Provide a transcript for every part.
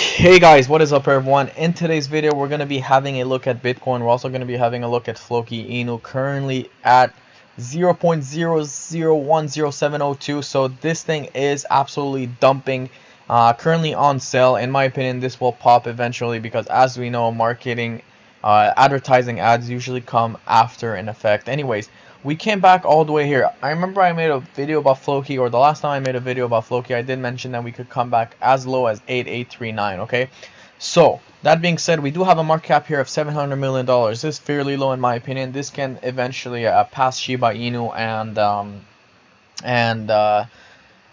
Hey guys, what is up everyone? In today's video we're going to be having a look at Bitcoin. We're also going to be having a look at FLOKI INU, currently at 0.00100702. So this thing is absolutely dumping, currently on sale. In my opinion, this will pop eventually because, as we know, advertising ads usually come after an effect. Anyways, we came back all the way here. I remember I made a video about FLOKI, or the last time I made a video about FLOKI, I did mention that we could come back as low as 8839. Okay, so that being said, we do have a market cap here of $700 million. This is fairly low in my opinion. This can eventually pass Shiba Inu and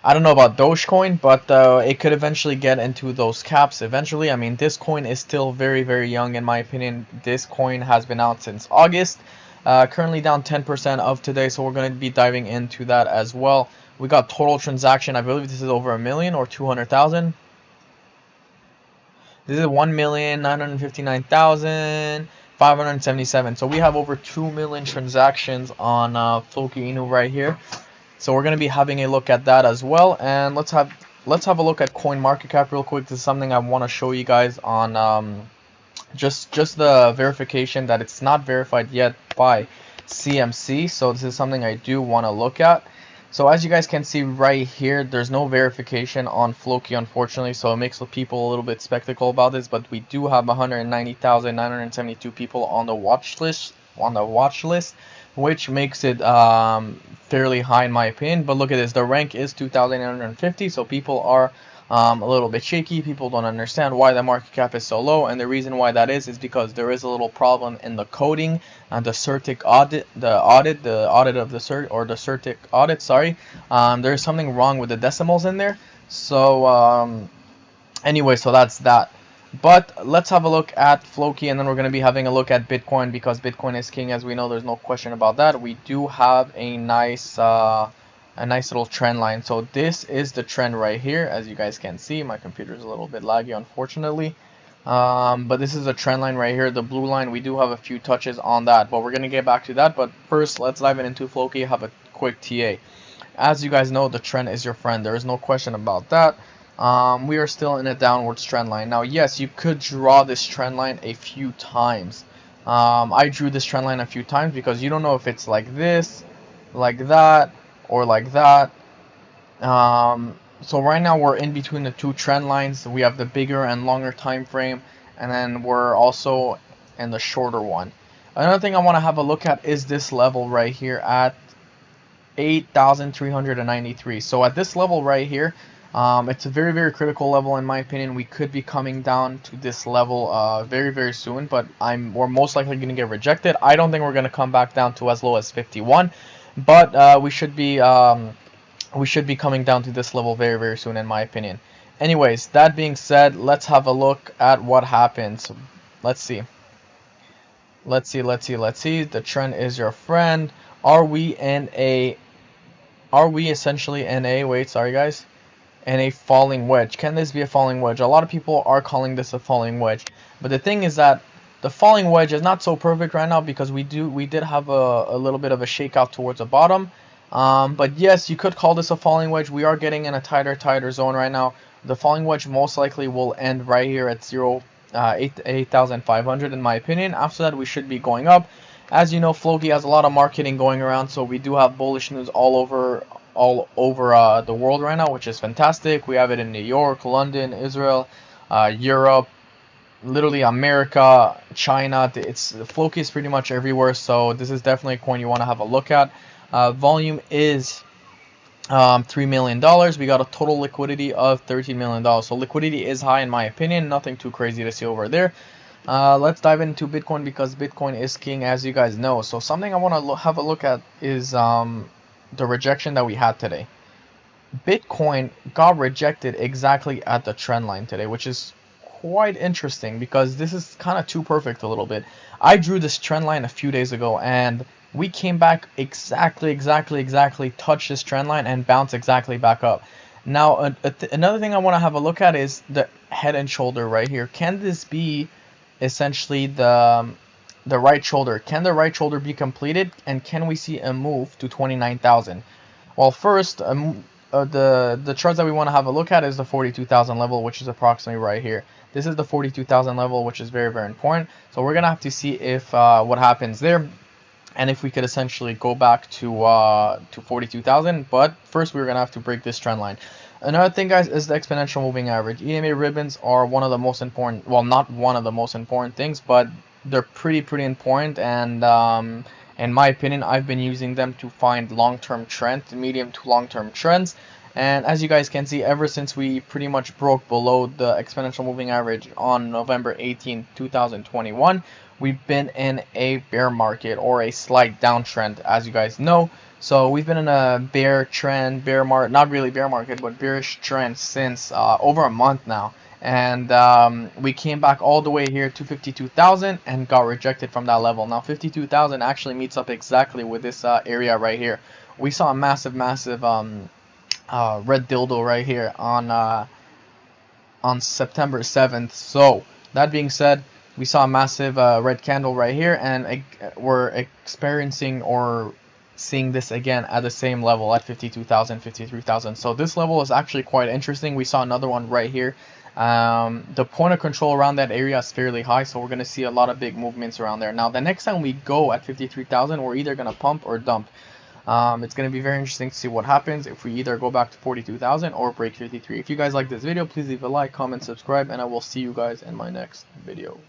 I don't know about Dogecoin, but it could eventually get into those caps eventually. I mean, this coin is still very, very young in my opinion. This coin has been out since August. Currently down 10% of today, so we're going to be diving into that as well. We got total transaction. I believe this is over 1 million or 200,000. This is 1,959,577. So we have over 2 million transactions on FLOKI INU right here. So we're going to be having a look at that as well, and let's have a look at Coinmarketcap real quick. This is something I want to show you guys on just the verification that it's not verified yet by CMC. So this is something I do want to look at. So as you guys can see right here, there's no verification on FLOKI, unfortunately, so it makes people a little bit skeptical about this, but we do have 190,972 people on the watch list, which makes it fairly high in my opinion. But look at this, the rank is 2,850, so people are a little bit shaky. People don't understand why the market cap is so low, and the reason why that is because there is a little problem in the coding and the CerTic audit, the audit of the cert, or the CerTic audit. Sorry, there's something wrong with the decimals in there. So anyway, so that's that. But let's have a look at FLOKI, and then we're going to be having a look at Bitcoin, because Bitcoin is king, as we know. There's no question about that. We do have a nice little trend line. So this is the trend right here, as you guys can see. My computer is a little bit laggy, unfortunately, but this is a trend line right here. The blue line, we do have a few touches on that, but we're going to get back to that. But first, let's dive into FLOKI. Have a quick TA. As you guys know, the trend is your friend. There is no question about that. We are still in a downwards trend line. Now, yes, you could draw this trend line a few times. I drew this trend line a few times because you don't know if it's like this, like that, or like that. So right now we're in between the two trend lines. We have the bigger and longer time frame, and then we're also in the shorter one. Another thing I want to have a look at is this level right here at 8,393. So at this level right here, it's a very, very critical level in my opinion. We could be coming down to this level very, very soon, but we're most likely going to get rejected. I don't think we're going to come back down to as low as 51, but we should be coming down to this level very, very soon in my opinion. Anyways, that being said, let's have a look at what happens. Let's see. The trend is your friend. Are we essentially in a, wait, sorry guys, and a falling wedge? Can this be a falling wedge? A lot of people are calling this a falling wedge, but the thing is that the falling wedge is not so perfect right now because we did have a little bit of a shakeout towards the bottom. But yes, you could call this a falling wedge. We are getting in a tighter zone right now. The falling wedge most likely will end right here at 8,500 in my opinion. After that, we should be going up. As you know, FLOKI has a lot of marketing going around, so we do have bullish news all over the world right now, which is fantastic. We have it in New York, London, Israel, Europe, literally America, China. FLOKI is pretty much everywhere, so this is definitely a coin you want to have a look at. Volume is $3 million. We got a total liquidity of $13 million. So liquidity is high in my opinion. Nothing too crazy to see over there. Let's dive into Bitcoin, because Bitcoin is king, as you guys know. So something I want to have a look at is the rejection that we had today. Bitcoin got rejected exactly at the trend line today, which is quite interesting because this is kind of too perfect a little bit. I drew this trend line a few days ago, and we came back exactly, touch this trend line and bounce exactly back up. Now, another thing I want to have a look at is the head and shoulder right here. Can this be essentially the right shoulder? Can the right shoulder be completed, and can we see a move to 29,000? Well, first, the charts that we want to have a look at is the 42,000 level, which is approximately right here. This is the 42,000 level, which is very, very important. So we're gonna have to see if what happens there, and if we could essentially go back to 42,000. But first, we're gonna have to break this trend line. Another thing, guys, is the exponential moving average. EMA ribbons are one of the most important, well, not one of the most important things, but they're pretty important. And in my opinion, I've been using them to find long-term trends, medium to long-term trends. And as you guys can see, ever since we pretty much broke below the exponential moving average on November 18, 2021, we've been in a bear market, or a slight downtrend, as you guys know. So we've been in a bear trend, not really bear market, but bearish trend since over a month now. And we came back all the way here to 52,000 and got rejected from that level. Now 52,000 actually meets up exactly with this area right here. We saw a massive red dildo right here on September 7th. So that being said, we saw a massive red candle right here, and we're experiencing or seeing this again at the same level at 52,000, 53,000. So this level is actually quite interesting. We saw another one right here. The point of control around that area is fairly high, so we're going to see a lot of big movements around there. Now the next time we go at 53,000, we're either going to pump or dump. It's going to be very interesting to see what happens if we either go back to 42,000 or break 53. If you guys like this video, please leave a like, comment, subscribe, and I will see you guys in my next video.